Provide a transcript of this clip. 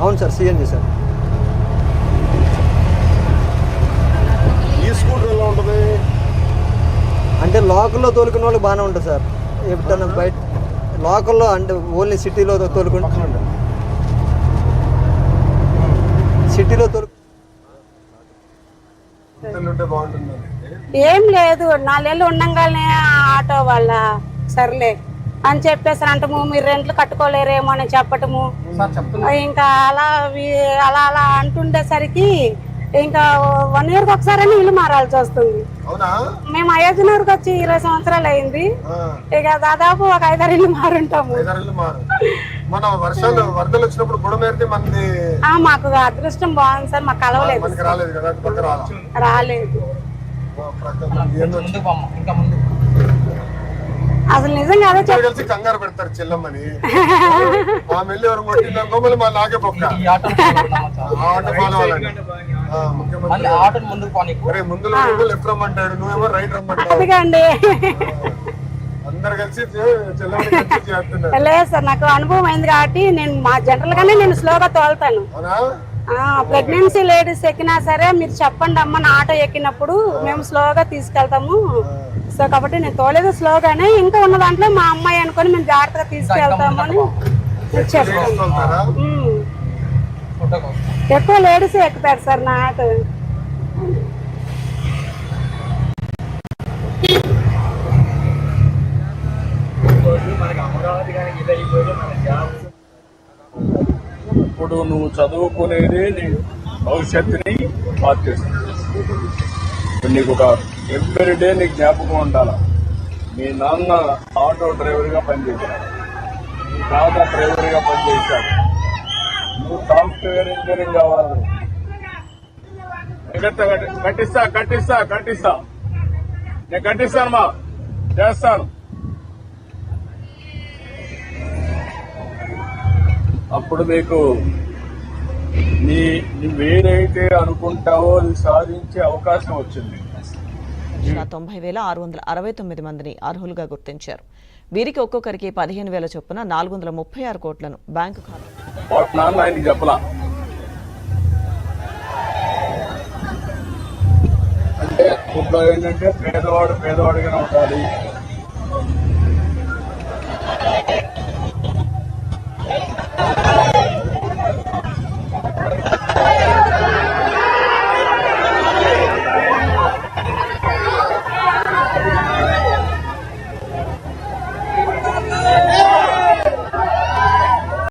అవును sir, CNG sir. ఈ scooter ఎలా ఉంటుంది అంటే లోకల్లో తోలుకునే వాళ్ళకి బాగానే ఉంటుంది సార్. ఎప్పుడన్నా బయట లోకల్లో అంటే ఓన్లీ సిటీలో తోలుకుంటే ఏం లేదు, 4 ఏళ్ళు ఉండంగానే ఆటో వాళ్ళ సర్లే అని చెప్పేసి అంటము, మీరు రెంట్లు కట్టుకోలేరేమో అని చెప్పటము. ఇంకా అలా అలా అలా అంటుండేసరికి ఇంకా 1 ఇయర్కి ఒకసారి ఇల్లు మారాల్సి వస్తుంది. మేము అయోధ్యనగర్కి వచ్చి 20 సంవత్సరాలు అయింది. ఇక దాదాపు ఒక 5-6 ఇల్లు మారుంటాము. మాకు అదృష్టం బాగుంది సార్, మాకు కలవలేదు, రాలేదు. అసలు నిజంగా అదే కలిసి కంగారు పెడతారు చెల్లమ్మని. లేదు సార్, నాకు అనుభవం అయింది కాబట్టి నేను జనరల్ గానే నేను స్లోగా తోలుతాను. ప్రెగ్నెన్సీ లేడీస్ ఎక్కినా సరే మీరు చెప్పండి అమ్మ నా ఆటో ఎక్కినప్పుడు మేము స్లోగా తీసుకెళ్తాము. సో కాబట్టి నేను తోలేదు స్లోగానే. ఇంకా ఉన్న దాంట్లో మా అమ్మాయి అనుకొని మేము జాగ్రత్తగా తీసుకెళ్తామని చెప్తాను. ఎక్కువ లేడీస్ ఎక్కుతారు సార్ నా ఆటో. ఇప్పుడు నువ్వు చదువుకునేది నీ భవిష్యత్తుని మార్చేస్తుంది. నీకు ఒక ఎవ్రీడే నీకు జ్ఞాపకం ఉండాలా, మీ నాన్న ఆటో డ్రైవర్గా పనిచేశాడు, మీ తాత డ్రైవర్గా పనిచేశాడు, నువ్వు సాఫ్ట్వేర్ ఇంజనీరింగ్ కావాలి. కట్టిస్తా నేను కట్టిస్తానమ్మా, చేస్తాను. అప్పుడు నీకు నువ్వేదైతే అనుకుంటావో అది సాధించే అవకాశం వచ్చింది. 90,669 మందిని అర్హులుగా గుర్తించారు. వీరికి ఒక్కొక్కరికి 15,000 చొప్పున 436 కోట్లను బ్యాంకు నాన్న ఆయనకి చెప్పలా. అంటే ఇప్పుడు ఏంటంటే పేదవాడుగానే ఉండాలి,